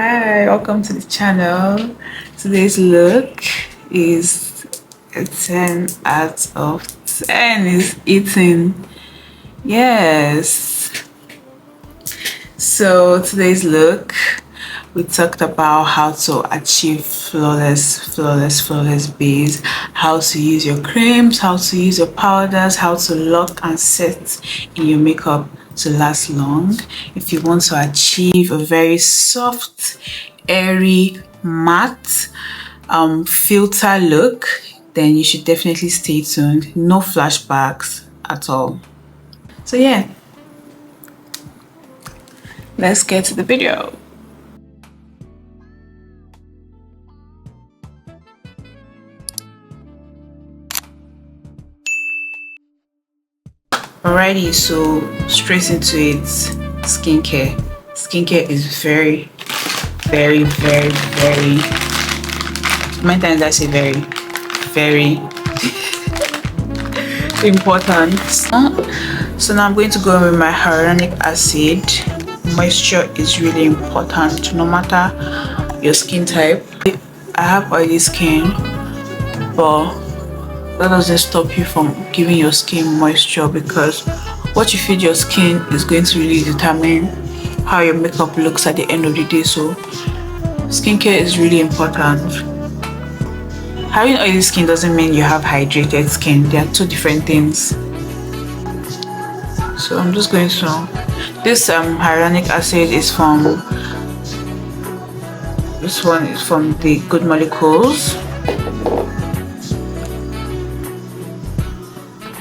Hi, welcome to the channel. Today's look is a 10 out of 10 is eating. Yes. So today's look, we talked about how to achieve flawless base, how to use your creams, how to use your powders, how to lock and set in your makeup to last long. If you want to achieve a very soft, airy, matte filter look, then you should definitely stay tuned. No flashbacks at all. So yeah, let's get to the video. Alrighty, so straight into it. Skincare is very many times I say very important. So now I'm going to go with my hyaluronic acid. Moisture is really important no matter your skin type. I have oily skin, but that doesn't stop you from giving your skin moisture, because what you feed your skin is going to really determine how your makeup looks at the end of the day. So skincare is really important. Having oily skin doesn't mean you have hydrated skin. They are two different things. So I'm just going to, this hyaluronic acid is from, this one is from the Good Molecules.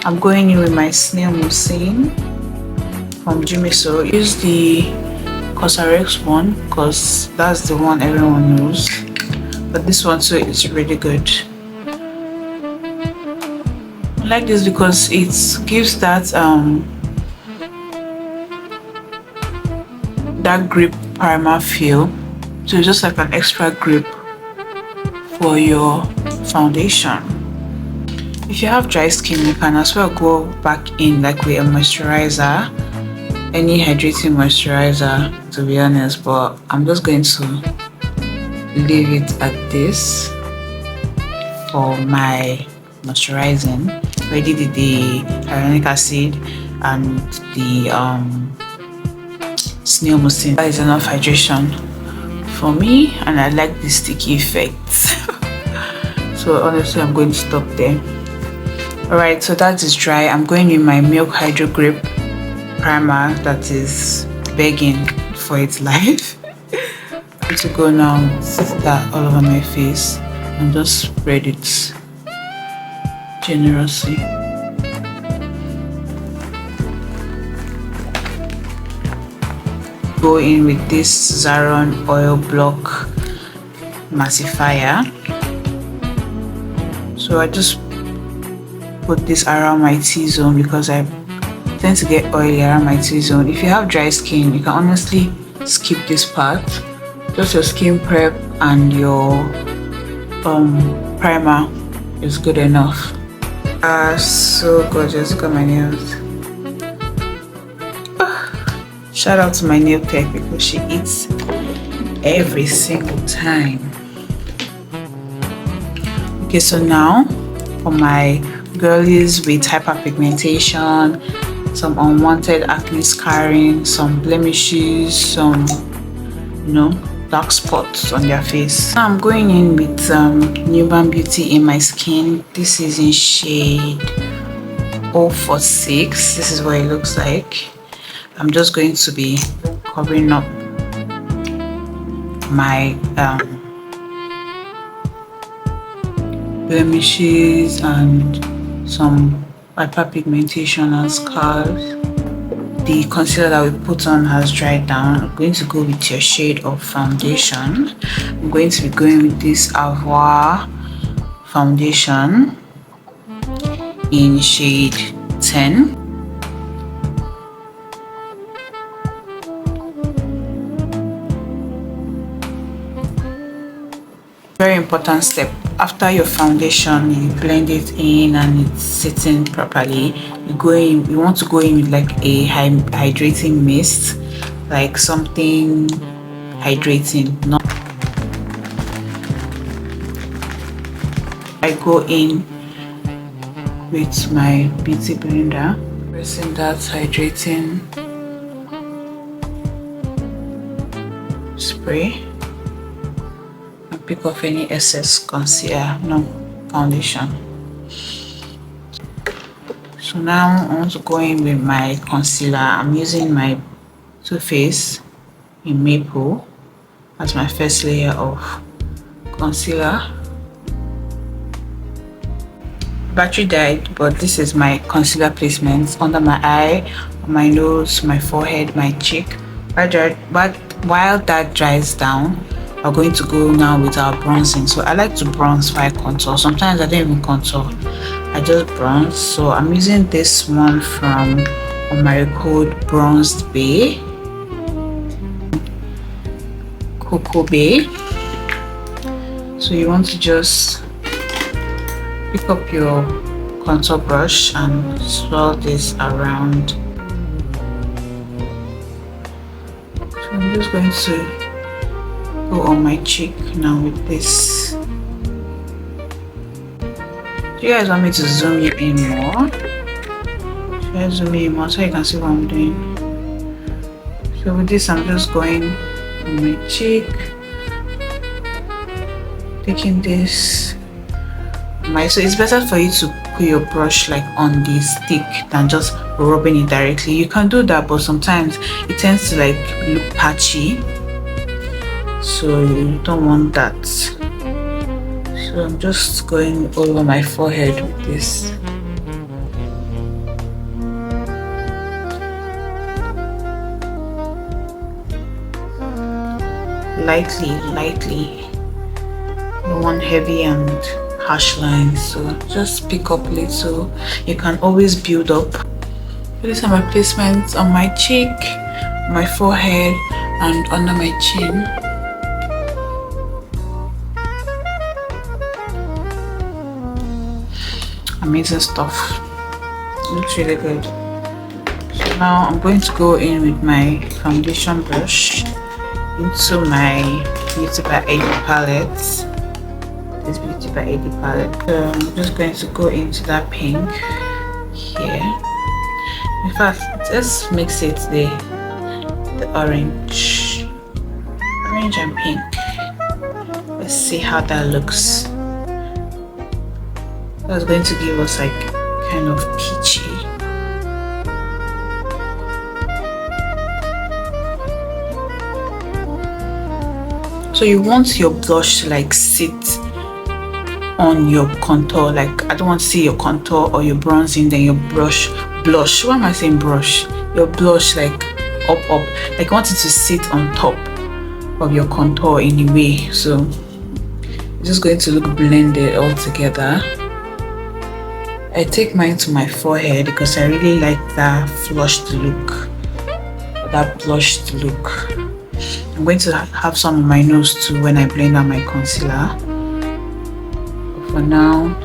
I'm going in with my snail mucin from Jimmy. So use the Cosrx one because that's the one everyone knows, but this one too is really good. I like this because it gives that that grip primer feel, so it's just like an extra grip for your foundation. If you have dry skin, you can as well go back in like with a moisturizer, any hydrating moisturizer, to be honest, but I'm just going to leave it at this for my moisturizing. I already did the hyaluronic acid and the snail mucin. That is enough hydration for me, and I like the sticky effect. So honestly, I'm going to stop there. Alright, so that is dry. I'm going with my Milk Hydrogrip primer that is begging for its life. I'm going to go now with that all over my face and just spread it generously. Go in with this Zaron oil block mattifier. So I just put this around my T-zone because I tend to get oily around my T-zone. If you have dry skin, you can honestly skip this part. Just your skin prep and your primer is good enough. So gorgeous. Look at my nails. Shout out to my nail tech because she eats every single time. Okay, so now for my girlies with hyperpigmentation, some unwanted acne scarring, some blemishes, some dark spots on their face. Now I'm going in with Newborn Beauty in my skin. This is in shade 046. This is what it looks like. I'm just going to be covering up my blemishes and some hyperpigmentation and scars. The concealer that we put on has dried down. I'm going to go with your shade of foundation. I'm going to be going with this Avoir foundation in shade 10. Very important step. After your foundation, you blend it in and it's sitting properly. You want to go in with like a hydrating mist, like something hydrating. Not I go in with my beauty blender, pressing that hydrating spray and pick off any excess concealer, no foundation. So now I want to go in with my concealer. I'm using my Too Faced in Maple as my first layer of concealer. Battery died, but this is my concealer placement under my eye, my nose, my forehead, my cheek. While that dries down, we're going to go now with our bronzing. So I like to bronze while I contour. Sometimes I don't even contour, I just bronze. So I'm using this one from Americode Bronzed Bay, Cocoa Bay. So you want to just pick up your contour brush and swirl this around. So I'm just going to go on my cheek now with this. Do you guys want me to zoom you in more? Should I zoom you in more so you can see what I'm doing? So with this, I'm just going on my cheek, taking this. So it's better for you to put your brush like on the stick than just rubbing it directly. You can do that, but sometimes it tends to like look patchy, so you don't want that. So I'm just going over my forehead with this. Lightly. You don't want heavy and harsh lines, so just pick up little. You can always build up. These are my placements on my cheek, my forehead, and under my chin. Amazing stuff. Looks really good. So now I'm going to go in with my foundation brush into my Beauty by AD palette. This Beauty by AD palette. So I'm just going to go into that pink here. In fact, let's mix it the orange and pink. Let's see how that looks. That's going to give us like kind of peachy. So you want your blush to like sit on your contour. Like I don't want to see your contour or your bronzing, then your blush. Why am I saying brush? Your blush like up. Like I want it to sit on top of your contour in a way. So it's just going to look blended all together. I take mine to my forehead because I really like that flushed look, that blushed look. I'm going to have some on my nose too when I blend out my concealer. But for now,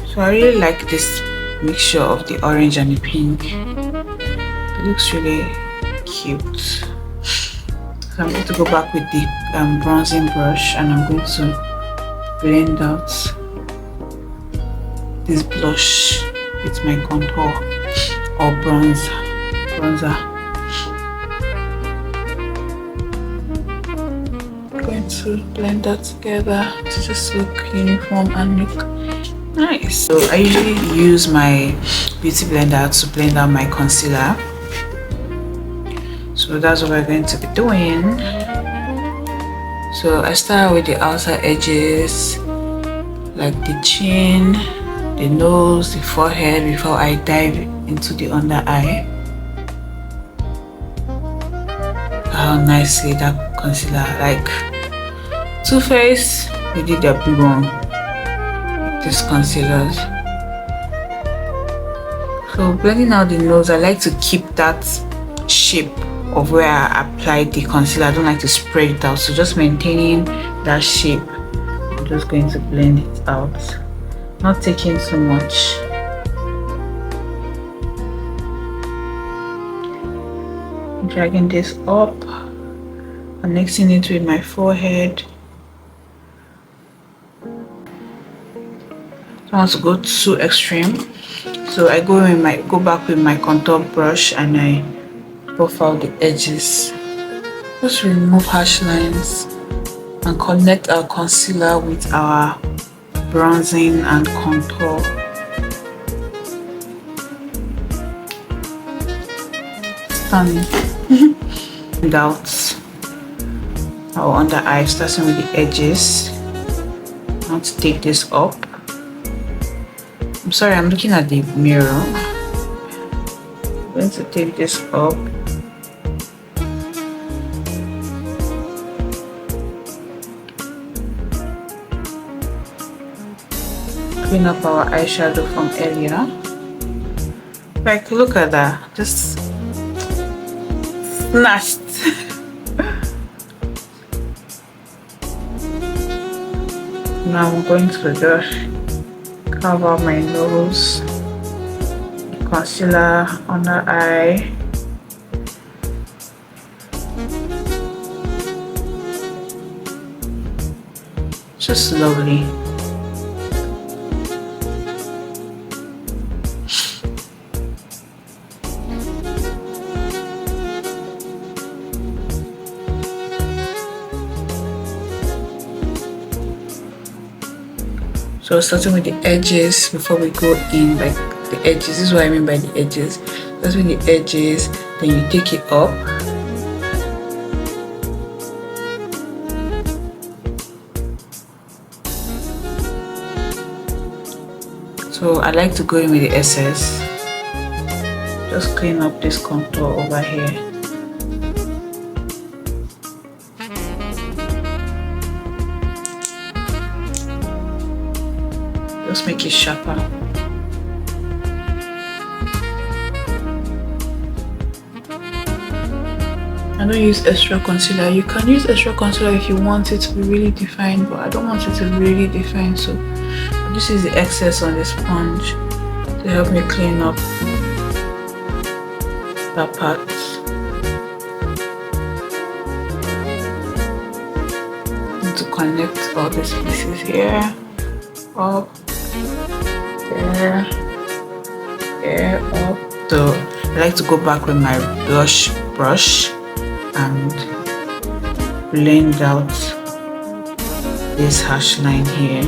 so I really like this mixture of the orange and the pink. It looks really cute. So I'm going to go back with the bronzing brush and I'm going to blend out this blush with my contour or bronzer. I'm going to blend that together to just look uniform and look nice. So I usually use my beauty blender to blend out my concealer. So that's what we're going to be doing. So I start with the outer edges, like the chin, the nose, the forehead, before I dive into the under eye. How nicely that concealer, like Too Faced, they did their big one with this concealers. So blending out the nose, I like to keep that shape of where I applied the concealer. I don't like to spread it out, so just maintaining that shape. I'm just going to blend it out not taking too much. Dragging this up, connecting it with my forehead. I want to go too extreme, so I go back with my contour brush and I buff out the edges. Just remove harsh lines and connect our concealer with our bronzing and contour. Stunning. And out our under eye, starting with the edges. I want to take this up. I'm sorry, I'm looking at the mirror. I'm going to take this up. Clean up our eyeshadow from earlier. Like, look at that, just snatched. Now I'm going to just cover my nose, concealer, under eye. Just lovely. So starting with the edges before we go in, like the edges, this is what I mean by the edges. That's with the edges, then you take it up. So I like to go in with the excess. Just clean up this contour over here. Just make it sharper. I don't use extra concealer. You can use extra concealer if you want it to be really defined, but I don't want it to be really defined, so this is the excess on the sponge to help me clean up that part. And to connect all these pieces here, up, there, up. So I like to go back with my blush brush and blend out this harsh line here.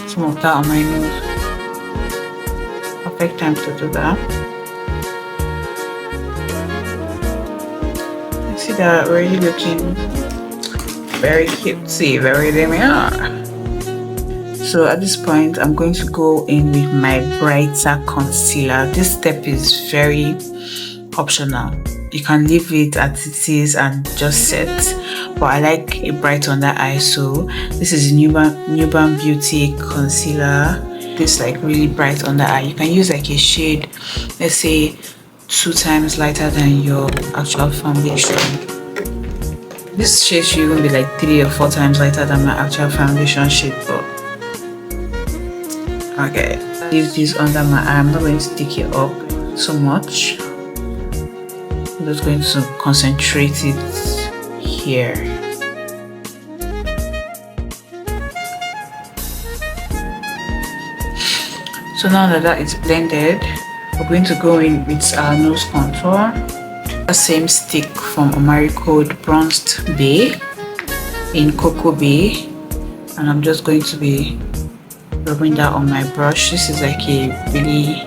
Some of that on my nose. Perfect time to do that. See that already looking very cutesy, very demure. So at this point, I'm going to go in with my brighter concealer. This step is very optional. You can leave it as it is and just set, but I like a bright under eye, so this is a Newborn Beauty concealer. This like really bright under eye. You can use like a shade, let's say 2 times lighter than your actual foundation. This shade should even be like 3 or 4 times lighter than my actual foundation shade, but okay. Use this under my eye. I'm not going to stick it up so much. I'm just going to concentrate it here. So now that that is blended, we're going to go in with our nose contour. The same stick from Omari Code Bronzed Bay in Cocoa Bay, and I'm just going to be rubbing that on my brush. This is like a really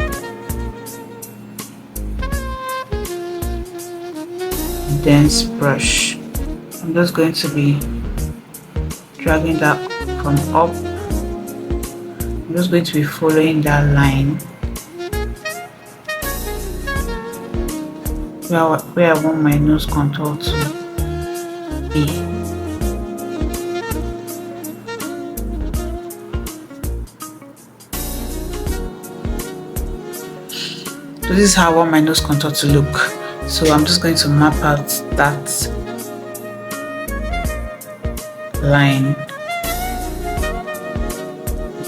dense brush. I'm just going to be dragging that from up. I'm just going to be following that line where I want my nose contour to be. So this is how I want my nose contour to look. So I'm just going to map out that line.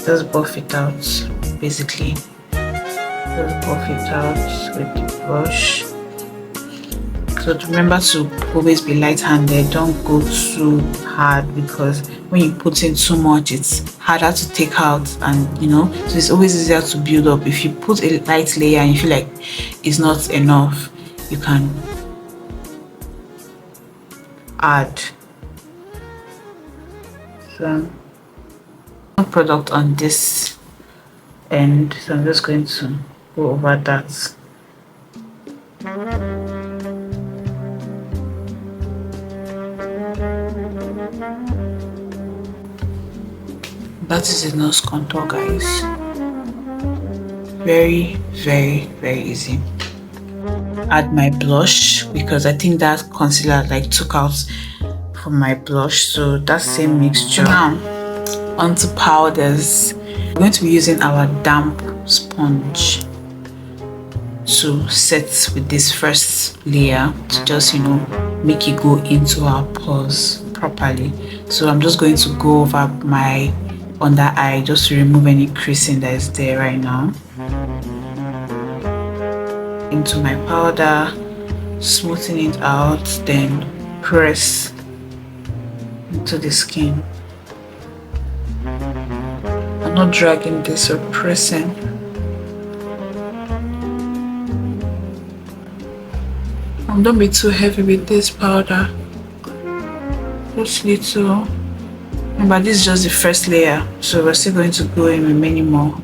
Just buff it out, basically. Just buff it out with the brush. So remember to always be light-handed. Don't go too hard, because when you put in too much, it's harder to take out, and so it's always easier to build up. If you put a light layer and you feel like it's not enough, you can add some product on this end. So I'm just going to go over that. That is a nose contour, guys. Very, very, very easy. Add my blush, because I think that concealer took out from my blush. So that same mixture. Now onto powders. We're going to be using our damp sponge to set with this first layer to just make it go into our pores properly. So I'm just going to go over my under eye just to remove any creasing that is there right now. Into my powder, smoothing it out, then press into the skin. I'm not dragging this or pressing. And don't be too heavy with this powder. Just little. But this is just the first layer, so we're still going to go in with many more.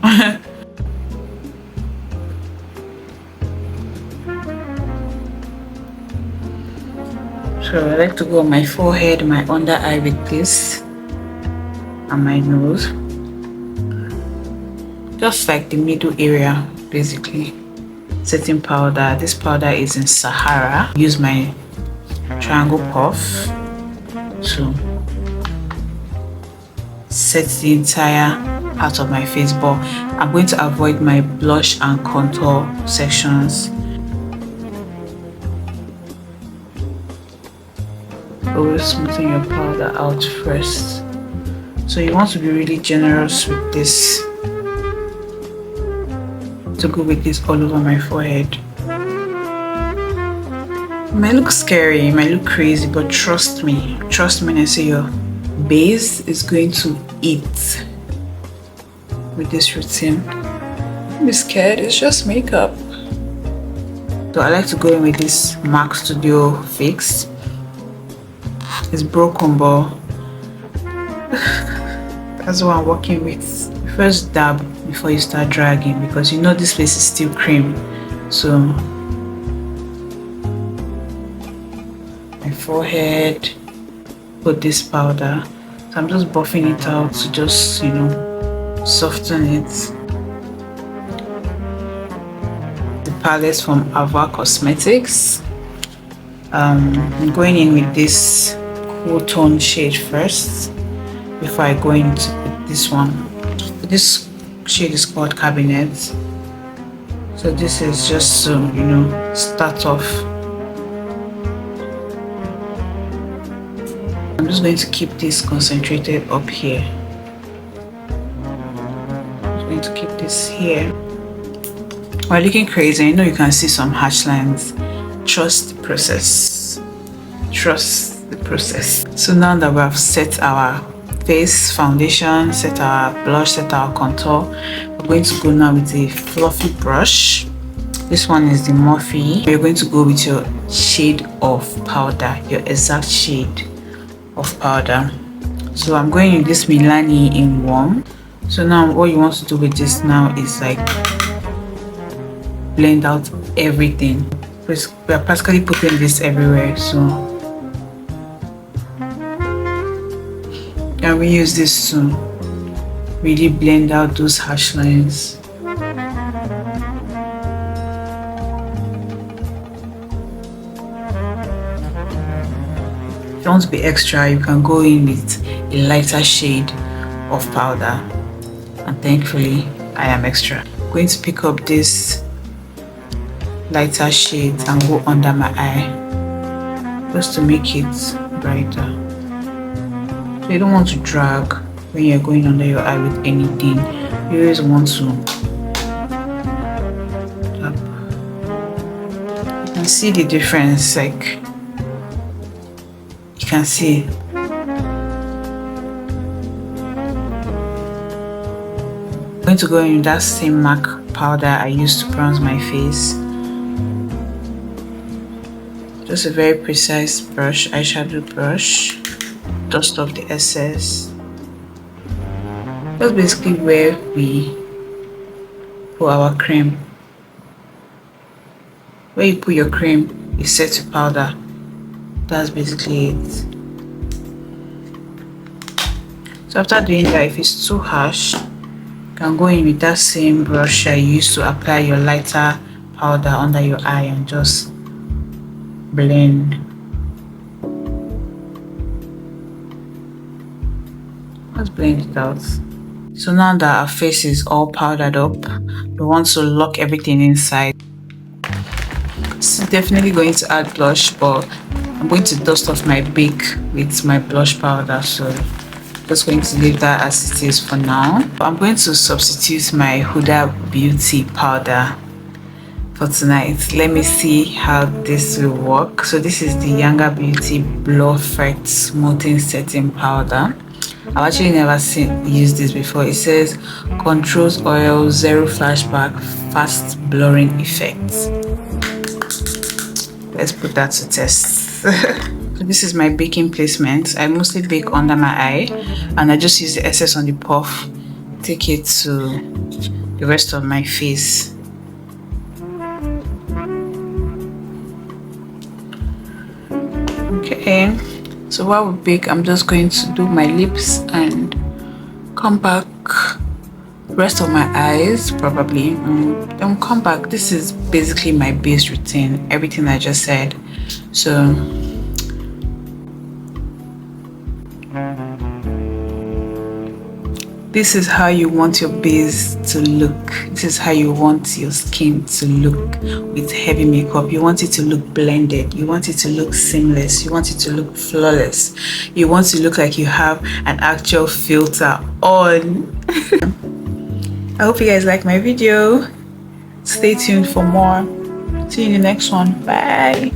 So I like to go on my forehead, my under eye with this, and my nose. Just like the middle area, basically. Setting powder. This powder is in Sahara. Use my triangle puff to set the entire part of my face, but I'm going to avoid my blush and contour sections. Always smoothing your powder out first. So you want to be really generous with this, to go with this all over my forehead. It might look scary, it might look crazy, but trust me when I say your base is going to eat with this routine. Don't be scared, it's just makeup. So I like to go in with this MAC Studio Fix. It's broken, but that's what I'm working with. First dab before you start dragging, because this place is still cream. So my forehead, put this powder. So I'm just buffing it out to just soften it. The palette from Ava Cosmetics. I'm going in with this cool tone shade first before I go into this one. This shade is called Cabinet. So this is just to start off. I'm just going to keep this concentrated up here. I'm going to keep this here. While looking crazy, I know you can see some harsh lines. Trust the process. Trust the process. So now that we have set our face foundation, set our blush, set our contour, we're going to go now with a fluffy brush. This one is the Morphe. You're going to go with your shade of powder, your exact shade of powder. So I'm going with this Milani in warm. So now what you want to do with this now is blend out everything. We are practically putting this everywhere, so and we use this to really blend out those harsh lines. If you want to be extra, you can go in with a lighter shade of powder, and thankfully I am extra. I'm going to pick up this lighter shades and go under my eye just to make it brighter. So you don't want to drag when you're going under your eye with anything. You always want to tap. You can see the difference, like you can see. I'm going to go in with that same MAC powder I used to bronze my face. Just a very precise brush, eyeshadow brush. Dust off the excess. That's basically where we put our cream. Where you put your cream, you set your powder. That's basically it. So after doing that, if it's too harsh, you can go in with that same brush I used to apply your lighter powder under your eye and just blend. Let's blend it out. So now that our face is all powdered up, we want to lock everything inside. So definitely going to add blush, but I'm going to dust off my beak with my blush powder, so just going to leave that as it is for now. I'm going to substitute my Huda Beauty powder for tonight. Let me see how this will work. So this is the Younger Beauty Blur Effect Smoothing Setting Powder. I've actually never used this before. It says controls oil, zero flashback, fast blurring effects. Let's put that to test. So this is my baking placement. I mostly bake under my eye, and I just use the excess on the puff, take it to the rest of my face. Okay, so while we bake, I'm just going to do my lips and come back, rest of my eyes probably, then come back. This is basically my base routine, everything I just said. So this is how you want your base to look. This is how you want your skin to look with heavy makeup. You want it to look blended. You want it to look seamless. You want it to look flawless. You want to look like you have an actual filter on. I hope you guys like my video. Stay tuned for more. See you in the next one. Bye.